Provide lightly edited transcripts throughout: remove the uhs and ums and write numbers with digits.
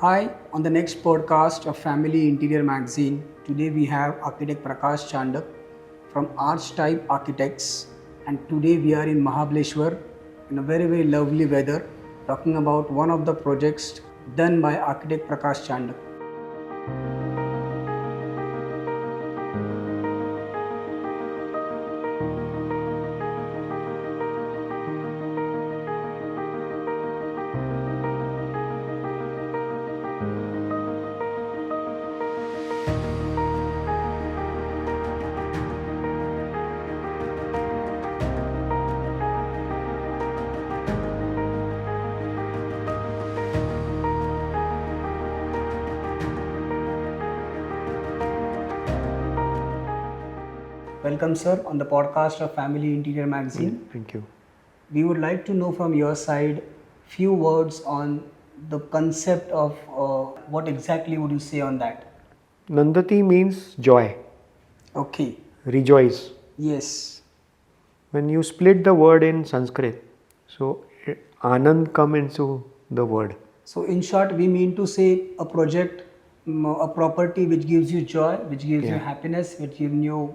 Hi, on the next podcast of Family Interior Magazine, today we have architect Prakash Chandak from Archetype Architects, and today we are in Mahabaleshwar in a very lovely weather talking about one of the projects done by architect Prakash Chandak. Welcome, sir, on the podcast of Family Interior Magazine. Thank you. We would like to know from your side few words on the concept of what exactly would you say on that? Nandati means joy, Okay, rejoice. yes, When you split the word in Sanskrit, so Anand come into the word. so in short, we mean to say a project, a property which gives you joy, which gives you Yeah. happiness, which gives you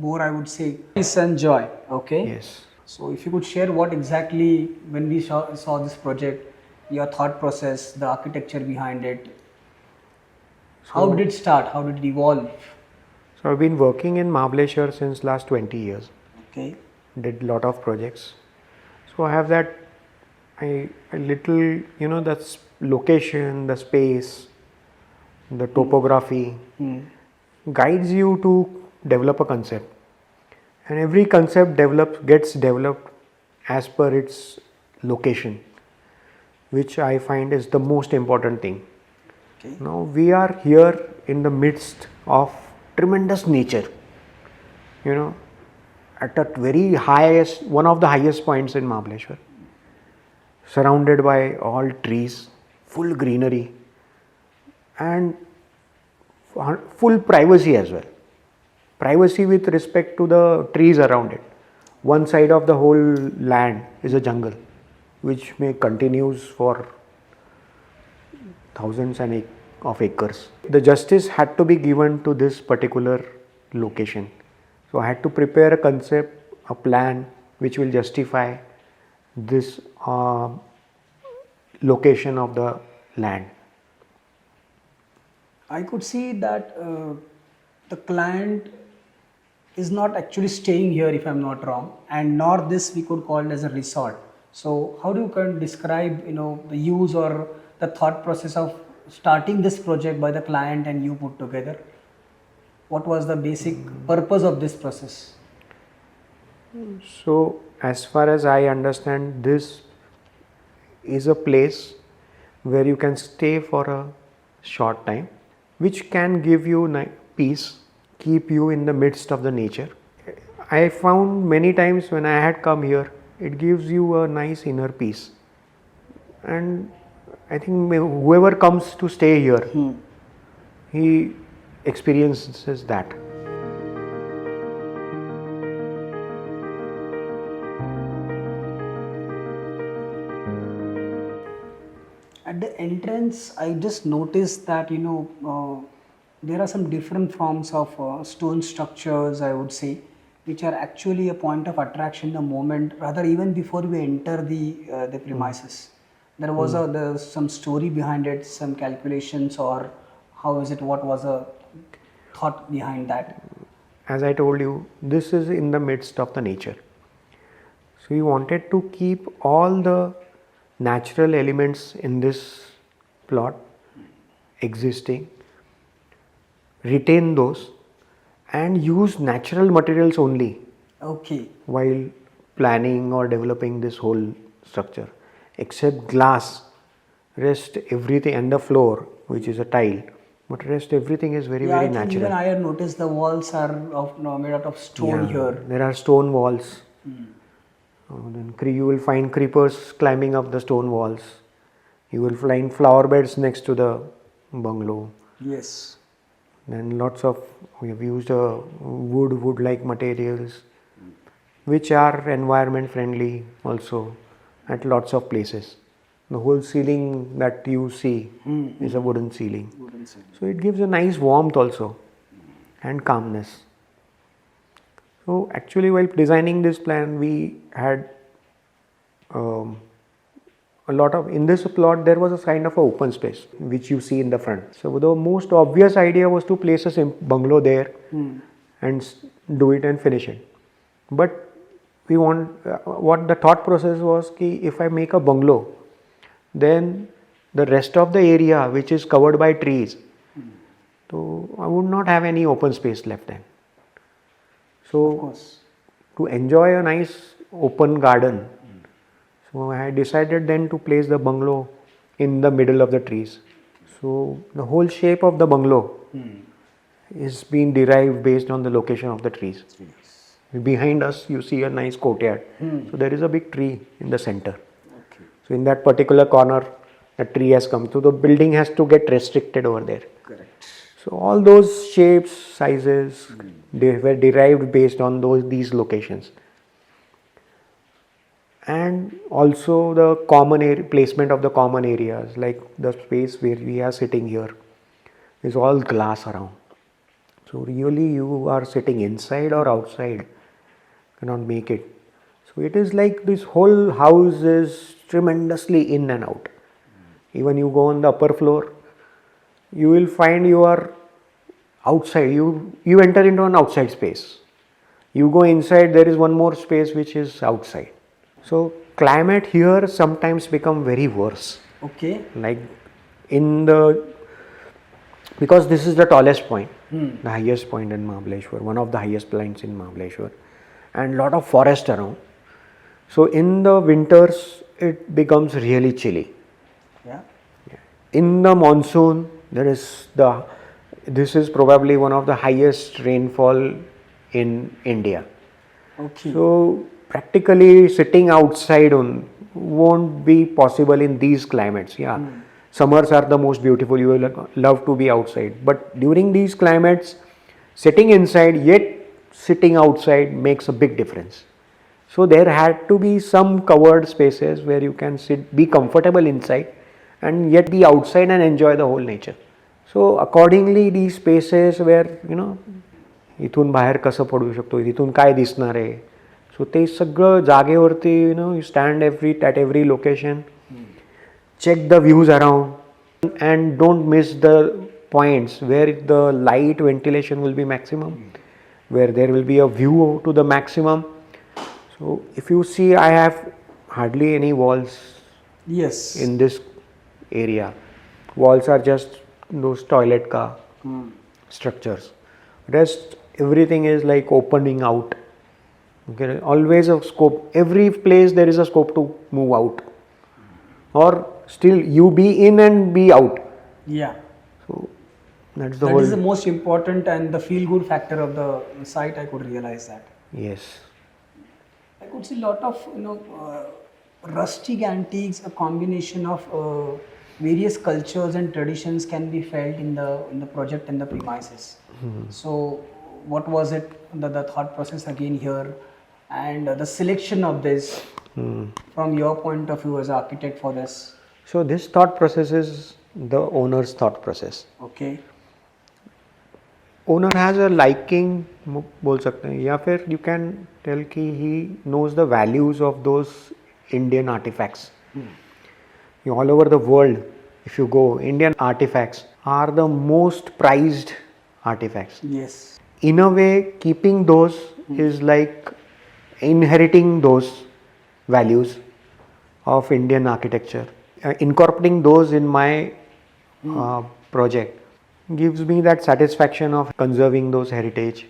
more, I would say, peace and joy. Okay. Yes. So if you could share what exactly, when we saw this project, your thought process, the architecture behind it, how did it start? How did it evolve? So I've been working in Mahabaleshwar since last 20 years. Okay. Did lot of projects. So I have that a little, that location, the space, the topography guides you to develop a concept. And every concept gets developed as per its location, which I find is the most important thing. Okay. Now we are here in the midst of tremendous nature, at a very highest, one of the highest points in Mahabaleshwar, surrounded by all trees, full greenery, and full privacy as well. Privacy with respect to the trees around it. One side of the whole land is a jungle, which may continues for thousands of acres. The justice had to be given to this particular location. So I had to prepare a concept, a plan which will justify this location of the land. I could see that the client is not actually staying here, if I'm not wrong, and nor this we could call it as a resort. So how do you can describe, the use or the thought process of starting this project by the client and you put together? What was the basic purpose of this process? So as far as I understand, this is a place where you can stay for a short time, which can give you peace, keep you in the midst of the nature. I found many times when I had come here, it gives you a nice inner peace. And I think whoever comes to stay here, he experiences that. At the entrance, I just noticed that there are some different forms of stone structures, I would say, which are actually a point of attraction the moment, rather even before we enter the premises. There was there's some story behind it, some calculations, or how is it? What was a thought behind that? As I told you, this is in the midst of the nature. So we wanted to keep all the natural elements in this plot existing, retain those, and use natural materials only Okay. while planning or developing this whole structure. Except glass, rest everything, and the floor, which is a tile, but rest everything is very Yeah, I very think natural. even I had noticed the walls are of made out of stone here. There are stone walls. Then you will find creepers climbing up the stone walls. You will find flower beds next to the bungalow. Yes. Then we have used wood-like materials, which are environment friendly also at lots of places. The whole ceiling that you see is a wooden ceiling. Wooden ceiling. So it gives a nice warmth also and calmness. So actually while designing this plan we had a lot of, in this plot there was a kind of a open space which you see in the front. So the most obvious idea was to place a bungalow there and do it and finish it. But we want, what the thought process was ki if I make a bungalow, then the rest of the area which is covered by trees, so I would not have any open space left then. So Of course. to enjoy a nice open garden, so I decided then to place the bungalow in the middle of the trees. So the whole shape of the bungalow is being derived based on the location of the trees. Behind us you see a nice courtyard. So there is a big tree in the center. Okay. So in that particular corner the tree has come. So the building has to get restricted over there. Correct. So all those shapes, sizes, they were derived based on these locations. And also the common area, placement of the common areas, like the space where we are sitting here is all glass around. So really you are sitting inside or outside, cannot make it. So it is like this whole house is tremendously in and out. Even you go on the upper floor, you will find you are outside, you enter into an outside space. You go inside, there is one more space which is outside. So climate here sometimes become very worse. Okay. Like because this is the tallest point, the highest point in Mahabaleshwar, one of the highest points in Mahabaleshwar, and lot of forest around. So in the winters it becomes really chilly. Yeah. In the monsoon this is probably one of the highest rainfall in India. Okay. So practically sitting outside won't be possible in these climates. Yeah, summers are the most beautiful. You will love to be outside. But during these climates, sitting inside yet sitting outside makes a big difference. So there had to be some covered spaces where you can be comfortable inside and yet be outside and enjoy the whole nature. So accordingly these spaces where इथून बाहेर कसं पडू शकतो, इथून काय दिसणार आहे, सो ते सगळं जागेवरती you stand at every location, check the views around and don't miss the points where the light ventilation will be maximum, where there will be a view to the maximum. So if you see, I have hardly any walls Yes. in this area. Walls are just those toilet structures. Rest everything is like opening out. Okay, always a scope. Every place there is a scope to move out, or still you be in and be out. Yeah. So that's the That whole. is the most important and the feel-good factor of the site. I could realize that. Yes. I could see a lot of rustic antiques, a combination of various cultures and traditions can be felt in the project and the premises. So, what was it? The thought process again here, and the selection of this from your point of view as an architect for this. So this thought process is the owner's thought process. Okay. Owner has a liking, बोल सकते हैं, या फिर you can tell कि he knows the values of those Indian artifacts. All over the world, if you go, Indian artifacts are the most prized artifacts. Yes. In a way, keeping those is like inheriting those values of Indian architecture. Incorporating those in my project gives me that satisfaction of conserving those heritage.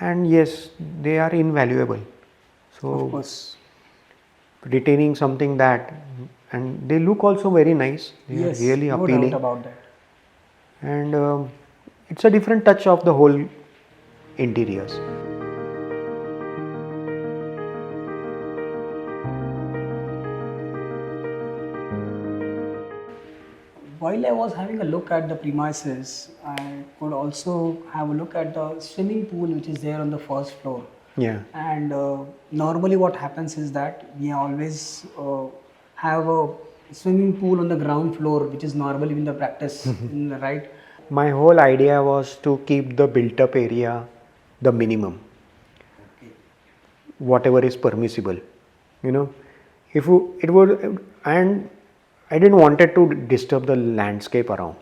And yes, they are invaluable. So, Of course. retaining something that, and they look also very nice. They Yes. are really No appealing. doubt about that. And it's a different touch of the whole interiors. While I was having a look at the premises, I could also have a look at the swimming pool which is there on the first floor. Yeah. And normally what happens is that we always have a swimming pool on the ground floor, which is normally in the practice, right? My whole idea was to keep the built up area the minimum, Okay. whatever is permissible. You know, if it would, and I didn't wanted to disturb the landscape around.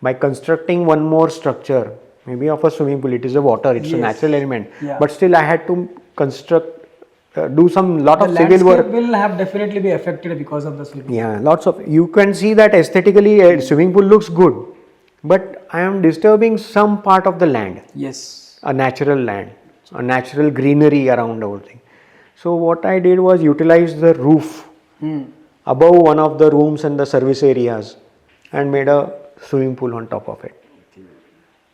By constructing one more structure, maybe of a swimming pool, it is a water, it's a Yes. natural element, Yeah. but still I had to construct, do some lot The of civil landscape work. will have definitely be affected because of the swimming. Yeah, lots of, you can see that aesthetically a swimming pool looks good, but I am disturbing some part of the land, Yes. a natural land, a natural greenery around the whole thing. So what I did was utilize the roof above one of the rooms and the service areas and made a swimming pool on top of it.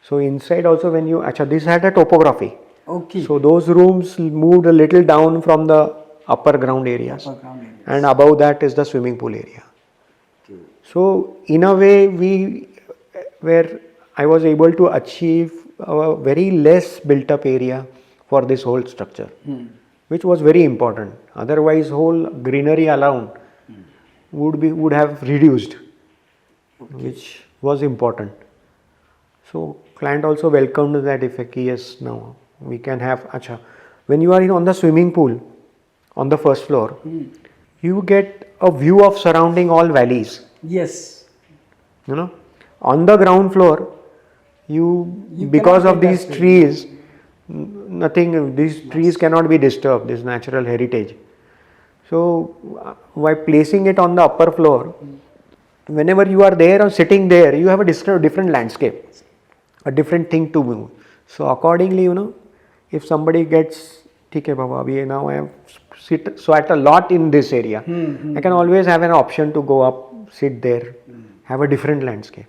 So inside also when you, this had a topography. Okay. So those rooms moved a little down from the upper ground areas, Upper ground areas. and above that is the swimming pool area. So in a way where I was able to achieve a very less built up area for this whole structure, which was very important. Otherwise whole greenery around would have reduced, which was important. So client also welcomed that effect. Yes, now we can have. When you are on the swimming pool, on the first floor, you get a view of surrounding all valleys. Yes. You know, on the ground floor, you because cannot of get these that trees, nothing. These trees cannot be disturbed. This natural heritage. So by placing it on the upper floor, whenever you are there or sitting there, you have a different landscape, a different thing to move. So accordingly, if somebody gets, okay, Baba, now I have sat a lot in this area, I can always have an option to go up, sit there, have a different landscape.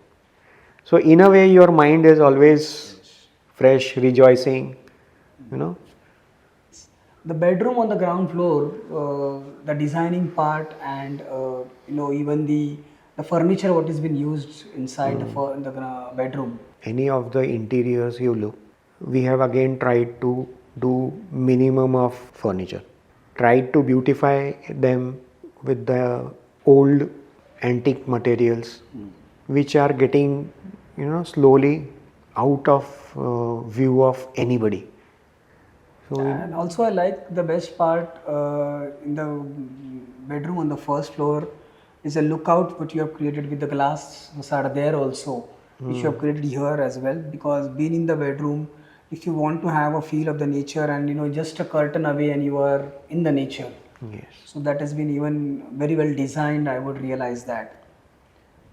So in a way, your mind is always fresh, rejoicing, The bedroom on the ground floor, the designing part, and even the furniture what has been used inside the bedroom. Any of the interiors you look, we have again tried to do minimum of furniture, tried to beautify them with the old antique materials which are getting slowly out of view of anybody. So And also, I like the best part in the bedroom on the first floor is a lookout what you have created with the glass facade there also, which you have created here as well. Because being in the bedroom, if you want to have a feel of the nature and just a curtain away and you are in the nature. yes, So that has been even very well designed. I would realize that.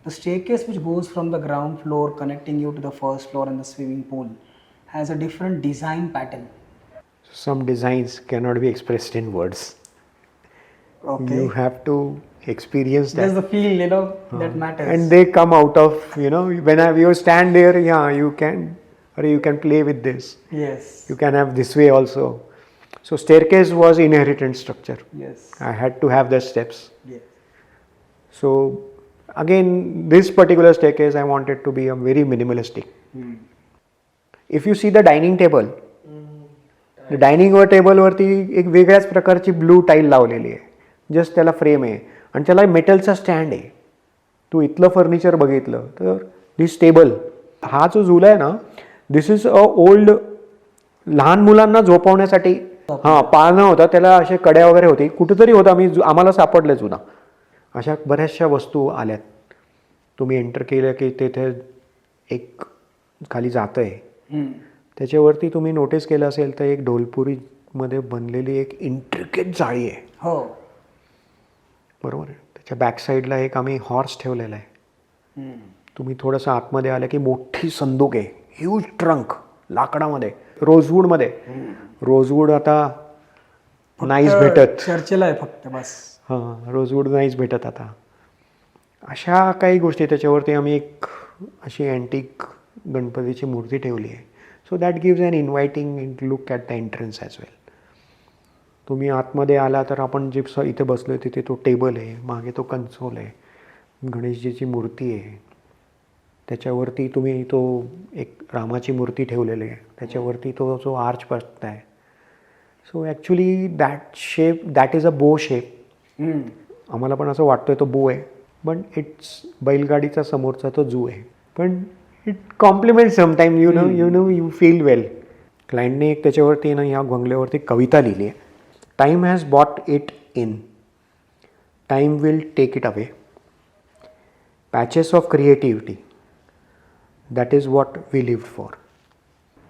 The staircase which goes from the ground floor connecting you to the first floor and the swimming pool has a different design pattern. some designs cannot be expressed in words. Okay. You have to experience There's that. the feel, that matters. And they come out of, when you stand there, you can, or you can play with this. Yes. You can have this way also. So staircase was inherent structure. Yes. I had to have the steps. Yes. So again, this particular staircase I wanted to be a very minimalistic. If you see the dining table, dining टेबलवरती एक वेगळ्याच प्रकारची blue tile लावलेली आहे, just त्याला frame आहे आणि त्याला मेटलचा स्टँड आहे. तू इथलं फर्निचर बघितलं तर दिस टेबल, हा जो झुला आहे ना, दिस इज अ ओल्ड, लहान मुलांना झोपवण्यासाठी पाळणं होता, त्याला असे कड्या वगैरे होती, कुठेतरी होता, आम्हाला सापडलं जुना. अशा बऱ्याचशा वस्तू आल्यात. तुम्ही एंटर केलं की तेथे एक खाली जातं आहे, त्याच्यावरती तुम्ही नोटीस केलं असेल तर एक ढोलपुरीमध्ये बनलेली एक इंट्रिकेट जाळी आहे. हो, बरोबर आहे. त्याच्या बॅक साईडला एक आम्ही हॉर्स ठेवलेला आहे. तुम्ही थोडंसं आतमध्ये आलं की मोठी संदूक आहे, ह्यूज ट्रंक लाकडामध्ये, रोजवूडमध्ये. रोजवूड आता नाहीच भेटत, चर्चेला आहे फक्त बस. हां, रोजवूड नाहीच भेटत आता. अशा काही गोष्टी, त्याच्यावरती आम्ही एक अशी अँटिक गणपतीची मूर्ती ठेवली आहे. So that gives an inviting look at the entrance as well. तुम्ही आतमध्ये आला तर आपण जे इथे बसलो आहे तिथे तो टेबल आहे, मागे तो कन्सोल आहे, गणेशजीची मूर्ती आहे, त्याच्यावरती तुम्ही तो एक रामाची मूर्ती ठेवलेली आहे, त्याच्यावरती तो जो आर्च बसत आहे. So actually that shape, that is a बो शेप आम्हाला पण असं वाटतोय तो बो आहे, पण इट्स बैलगाडीचा समोरचा तो जू आहे. पण it compliment sometime you feel well. क्लायंटने एक त्याच्यावरती ना ह्या बंगल्यावरती कविता लिहिली आहे. Time has bought it in, time will take it away. Patches of creativity, that is what we lived for.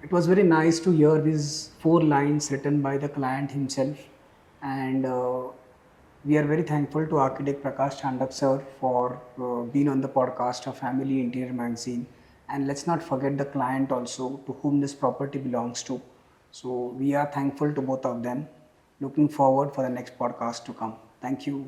It was very nice to hear these 4 lines written by the client himself, and we are very thankful to architect Prakash Chandak sir for being on the podcast of Family Interior Magazine. And let's not forget the client also, to whom this property belongs to. So we are thankful to both of them. Looking forward for the next podcast to come. Thank you.